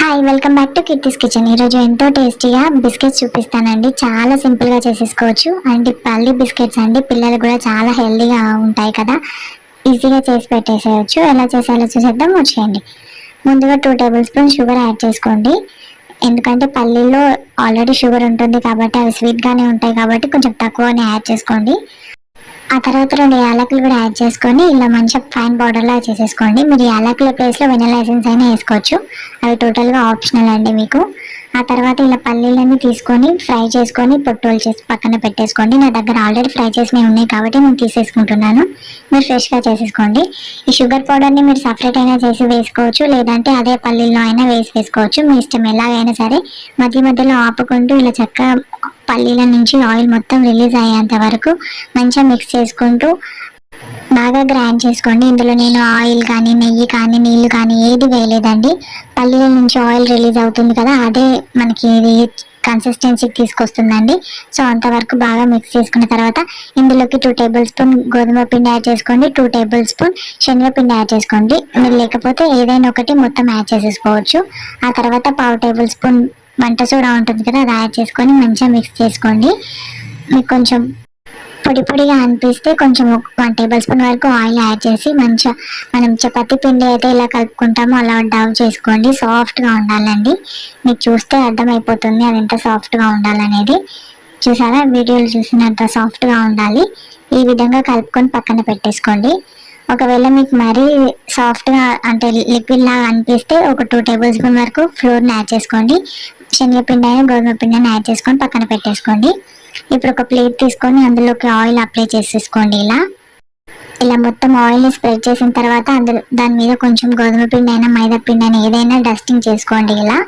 Hi, welcome back to Keerthi's kitchen. ఈరోజు ఎంతో టేస్టీగా బిస్కెట్స్ చూపిస్తానండి. చాలా సింపుల్గా చేసేసుకోవచ్చు. అండ్ పల్లి బిస్కెట్స్ అండి, పిల్లలు కూడా చాలా హెల్తీగా ఉంటాయి కదా, ఈజీగా చేసి పెట్టేసేయచ్చు. ఎలా చేసేలా చూసేద్దాం, వచ్చేయండి. ముందుగా 2 టేబుల్ స్పూన్ షుగర్ యాడ్ చేసుకోండి. ఎందుకంటే పల్లీలో ఆల్రెడీ షుగర్ ఉంటుంది కాబట్టి అవి స్వీట్గానే ఉంటాయి కాబట్టి కొంచెం తక్కువనే యాడ్ చేసుకోండి. ఆ తర్వాత 2 యాలకులు కూడా యాడ్ చేసుకొని ఇలా మంచిగా ఫైన్ పౌడర్లా చేసేసుకోండి. మీరు యాలకుల ప్లేస్లో వెనిలా ఎసెన్స్ అయినా వేసుకోవచ్చు. అవి టోటల్గా ఆప్షనల్ అండి మీకు. ఆ తర్వాత ఇలా పల్లీలన్నీ తీసుకొని ఫ్రై చేసుకొని పొట్టులు చేసి పక్కన పెట్టేసుకోండి. నా దగ్గర ఆల్రెడీ ఫ్రై చేసినవి ఉన్నాయి కాబట్టి నేను తీసేసుకుంటున్నాను. మీరు ఫ్రెష్గా చేసేసుకోండి. ఈ షుగర్ పౌడర్ని మీరు సపరేట్ అయినా చేసి వేసుకోవచ్చు, లేదంటే అదే పల్లీల్లో అయినా వేసుకోవచ్చు. మీ ఇష్టం, ఎలాగైనా సరే. మధ్య మధ్యలో ఆపుకుంటూ ఇలా చక్కగా పల్లీల నుంచి ఆయిల్ మొత్తం రిలీజ్ అయ్యేంత వరకు మంచిగా మిక్స్ చేసుకుంటూ బాగా గ్రైండ్ చేసుకోండి. ఇందులో నేను ఆయిల్ కానీ, నెయ్యి కానీ, నీళ్లు కానీ ఏది వేయలేదండి. పల్లీల నుంచి ఆయిల్ రిలీజ్ అవుతుంది కదా, అదే మనకి ఇది కన్సిస్టెన్సీకి తీసుకొస్తుందండి. సో అంతవరకు బాగా మిక్స్ చేసుకున్న తర్వాత ఇందులోకి 2 టేబుల్ స్పూన్ గోధుమ పిండి యాడ్ చేసుకోండి, 2 టేబుల్ స్పూన్ శనగపిండి యాడ్ చేసుకోండి. మీరు లేకపోతే ఏదైనా ఒకటి మొత్తం యాడ్ చేసేసుకోవచ్చు. ఆ తర్వాత 1/2 టేబుల్ స్పూన్ వంట సోడా ఉంటుంది కదా, అది యాడ్ చేసుకొని మంచిగా మిక్స్ చేసుకోండి. మీకు కొంచెం పొడి పొడిగా అనిపిస్తే కొంచెం 1 టేబుల్ స్పూన్ వరకు ఆయిల్ యాడ్ చేసి మంచిగా మనం చపాతీ పిండి అయితే ఎలా కలుపుకుంటామో అలా డవ్ చేసుకోండి. సాఫ్ట్గా ఉండాలండి. మీకు చూస్తే అర్థమైపోతుంది అది ఎంత సాఫ్ట్గా ఉండాలనేది. చూసారా, వీడియోలు చూసినంత సాఫ్ట్గా ఉండాలి. ఈ విధంగా కలుపుకొని పక్కన పెట్టేసుకోండి. ఒకవేళ మీకు మరీ సాఫ్ట్గా అంటే లిక్విడ్ లాగా అనిపిస్తే ఒక 2 టేబుల్ స్పూన్ వరకు ఫ్లోర్ని యాడ్ చేసుకోండి. శనగపిండి అయినా గోధుమ పిండిని యాడ్ చేసుకొని పక్కన పెట్టేసుకోండి. ఇప్పుడు ఒక ప్లేట్ తీసుకొని అందులోకి ఆయిల్ అప్లై చేసేసుకోండి. ఇలా మొత్తం ఆయిల్ని స్ప్రెడ్ చేసిన తర్వాత దాని మీద కొంచెం గోధుమ పిండి అయినా మైదా పిండి అయినా ఏదైనా డస్టింగ్ చేసుకోండి. ఇలా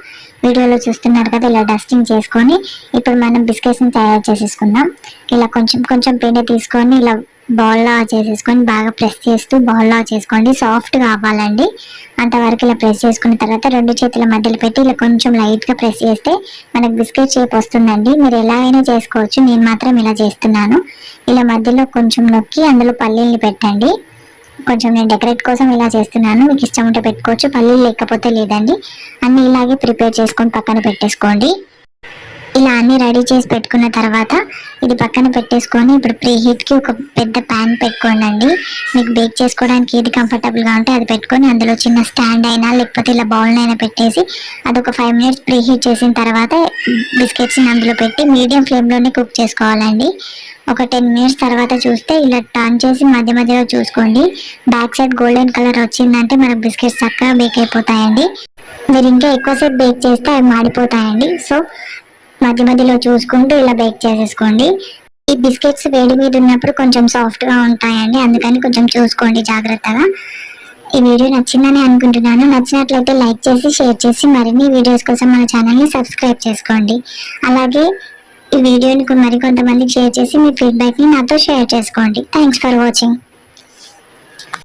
వీడియోలో చూస్తున్నారు కదా, ఇలా డస్టింగ్ చేసుకొని ఇప్పుడు మనం బిస్కెట్స్ని తయారు చేసేసుకుందాం. ఇలా కొంచెం కొంచెం పిండి తీసుకొని ఇలా బాల్లా చేసేసుకొని బాగా ప్రెస్ చేస్తూ బాల్లా చేసుకోండి. సాఫ్ట్గా అవ్వాలండి. అంతవరకు ఇలా ప్రెస్ చేసుకున్న తర్వాత 2 చేతుల మధ్యలో పెట్టి ఇలా కొంచెం లైట్గా ప్రెస్ చేస్తే మనకు బిస్కెట్ షేప్ వస్తుందండి. మీరు ఎలా అయినా చేసుకోవచ్చు, నేను మాత్రం ఇలా చేస్తున్నాను. ఇలా మధ్యలో కొంచెం నొక్కి అందులో పల్లీల్ని పెట్టండి. కొంచెం నేను డెకరేట్ కోసం ఇలా చేస్తున్నాను, మీకు ఇష్టం ఉంటే పెట్టుకోవచ్చు, పల్లీలు లేకపోతే లేదండి. అన్నీ ఇలాగే ప్రిపేర్ చేసుకొని పక్కన పెట్టేసుకోండి. ఇలా అన్నీ రెడీ చేసి పెట్టుకున్న తర్వాత ఇది పక్కన పెట్టేసుకొని ఇప్పుడు ప్రీ హీట్కి ఒక పెద్ద ప్యాన్ పెట్టుకోండి. మీకు బేక్ చేసుకోవడానికి ఏది కంఫర్టబుల్గా ఉంటే అది పెట్టుకొని అందులో చిన్న స్టాండ్ అయినా లేకపోతే ఇలా బౌల్ అయినా పెట్టేసి అదొక 5 మినిట్స్ ప్రీ హీట్ చేసిన తర్వాత బిస్కెట్స్ని అందులో పెట్టి మీడియం ఫ్లేమ్లోనే కుక్ చేసుకోవాలండి. ఒక 10 మినిట్స్ తర్వాత చూస్తే ఇలా టర్న్ చేసి మధ్య మధ్యలో చూసుకోండి. బ్యాక్ సైడ్ గోల్డెన్ కలర్ వచ్చిందంటే మనకు బిస్కెట్స్ చక్కగా బేక్ అయిపోతాయండి. మీరు ఇంకా ఎక్కువసేపు బేక్ చేస్తే అవి మాడిపోతాయండి. సో మధ్య మధ్యలో చూసుకుంటూ ఇలా బేక్ చేసేసుకోండి. ఈ బిస్కెట్స్ వేడి మీద ఉన్నప్పుడు కొంచెం సాఫ్ట్గా ఉంటాయండి, అందుకని కొంచెం చూసుకోండి జాగ్రత్తగా. ఈ వీడియో నచ్చిందని అనుకుంటున్నాను. నచ్చినట్లయితే లైక్ చేసి షేర్ చేసి మరిన్ని వీడియోస్ కోసం మన ఛానల్ని సబ్స్క్రైబ్ చేసుకోండి. అలాగే ఈ వీడియోని మరికొంతమందికి షేర్ చేసి మీ ఫీడ్బ్యాక్ని నాతో షేర్ చేసుకోండి. Thanks for watching.